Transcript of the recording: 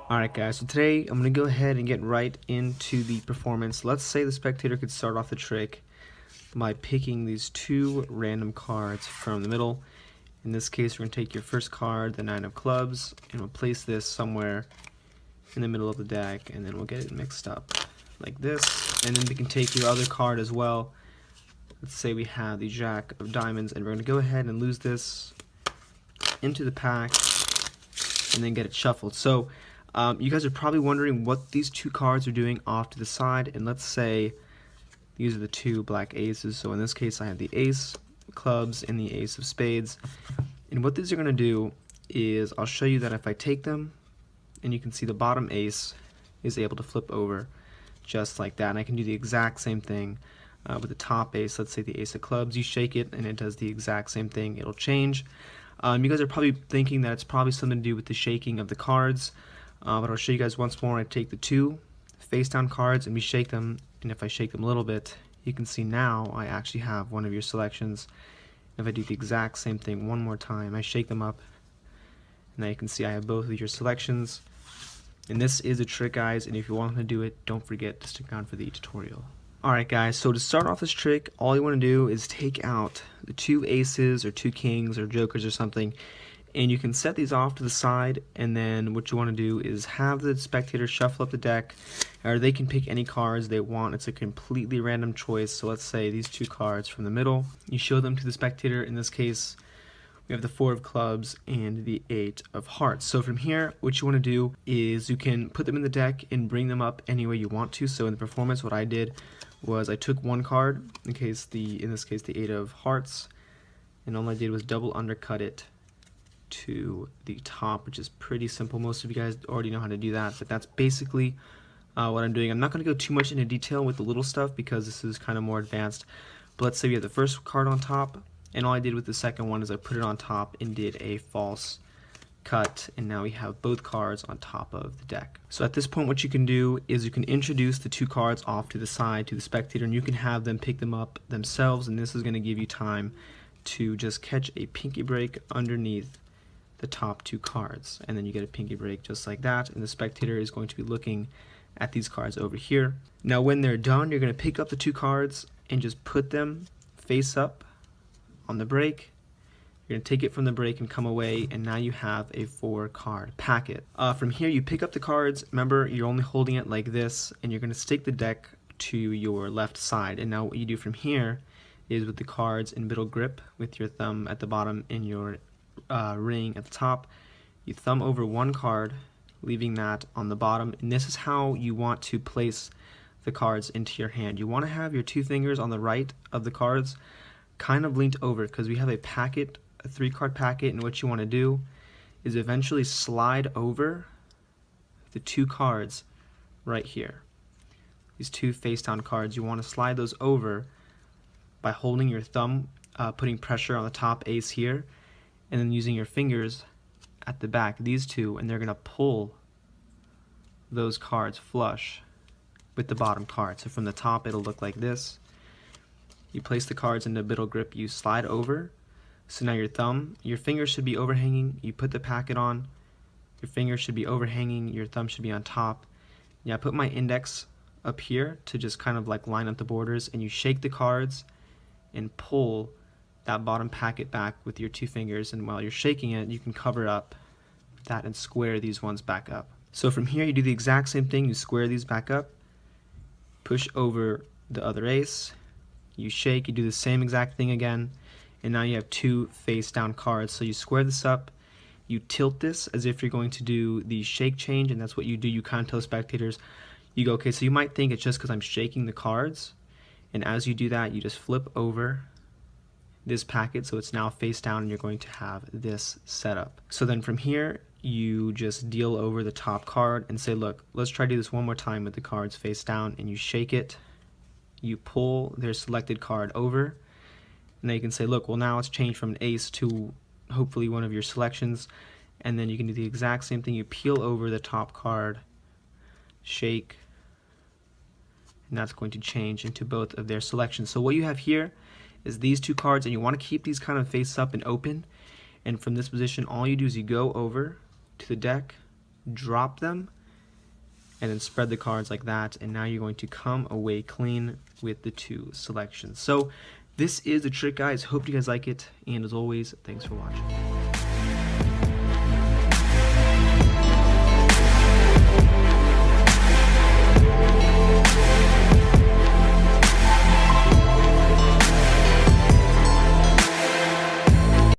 Alright guys, so today I'm going to go ahead and get right into the performance. Let's say the spectator could start off the trick by picking these two random cards from the middle. In this case, we're going to take your first card, the 9 of clubs, and we'll place this somewhere in the middle of the deck, and then we'll get it mixed up like this. And then we can take your other card as well. Let's say we have the jack of diamonds, and we're going to go ahead and lose this into the pack and then get it shuffled. So you guys are probably wondering what these two cards are doing off to the side, and let's say these are the two black aces. So in this case I have the ace of clubs and the ace of spades, and what these are going to do is I'll show you that if I take them, and you can see the bottom ace is able to flip over just like that, and I can do the exact same thing with the top ace. Let's say the ace of clubs, you shake it and it does the exact same thing. It'll change. You guys are probably thinking that it's probably something to do with the shaking of the cards, but I'll show you guys once more. I take the two face down cards and we shake them, and if I shake them a little bit, you can see now I actually have one of your selections. If I do the exact same thing one more time, I shake them up, and now you can see I have both of your selections. And this is a trick, guys, and if you want to do it, don't forget to stick around for the tutorial. Alright guys, so to start off this trick, all you want to do is take out the two aces or two kings or jokers or something, and you can set these off to the side, and then what you want to do is have the spectator shuffle up the deck, or they can pick any cards they want. It's a completely random choice. So let's say these two cards from the middle, you show them to the spectator. In this case, we have the 4 of clubs and the 8 of hearts. So from here, what you want to do is you can put them in the deck and bring them up any way you want to. So in the performance, what I did was I took one card, in this case the 8 of hearts, and all I did was double undercut it to the top, which is pretty simple. Most of you guys already know how to do that, but that's basically what I'm doing. I'm not going to go too much into detail with the little stuff because this is kind of more advanced, but let's say we have the first card on top, and all I did with the second one is I put it on top and did a false cut, and now we have both cards on top of the deck. So at this point, what you can do is you can introduce the two cards off to the side to the spectator, and you can have them pick them up themselves, and this is going to give you time to just catch a pinky break underneath the top two cards, and then you get a pinky break just like that, and the spectator is going to be looking at these cards over here. Now when they're done, you're going to pick up the two cards and just put them face up on the break. You're going to take it from the break and come away, and now you have a 4-card packet. From here, you pick up the cards. Remember, you're only holding it like this, and you're going to stick the deck to your left side. And now what you do from here is with the cards in middle grip, with your thumb at the bottom and your ring at the top, you thumb over one card, leaving that on the bottom, and this is how you want to place the cards into your hand. You want to have your two fingers on the right of the cards kind of leaned over, because we have a packet, a 3-card packet, and what you want to do is eventually slide over the two cards right here. These two face down cards, you want to slide those over by holding your thumb, putting pressure on the top ace here, and then using your fingers at the back, these two, and they're going to pull those cards flush with the bottom card. So from the top, it'll look like this. You place the cards in the middle grip, you slide over, so now your fingers should be overhanging, you put the packet on, your fingers should be overhanging, your thumb should be on top. Yeah, I put my index up here to just kind of like line up the borders, and you shake the cards and pull that bottom packet back with your two fingers, and while you're shaking it, you can cover up that and square these ones back up. So from here, you do the exact same thing. You square these back up, push over the other ace, you shake, you do the same exact thing again, and now you have two face down cards. So you square this up, you tilt this as if you're going to do the shake change, and that's what you do. You kind of tell spectators, you go, okay, so you might think it's just because I'm shaking the cards, and as you do that, you just flip over this packet so it's now face down, and you're going to have this setup. So then from here, you just deal over the top card and say, look, let's try to do this one more time with the cards face down, and you shake it, you pull their selected card over, and then you can say, look, well, now it's changed from an ace to hopefully one of your selections, and then you can do the exact same thing. You peel over the top card, shake, and that's going to change into both of their selections. So what you have here is these two cards, and you want to keep these kind of face up and open, and from this position all you do is you go over to the deck, drop them, and then spread the cards like that, and now you're going to come away clean with the 2 selections. So this is the trick, guys. Hope you guys like it, and as always, thanks for watching.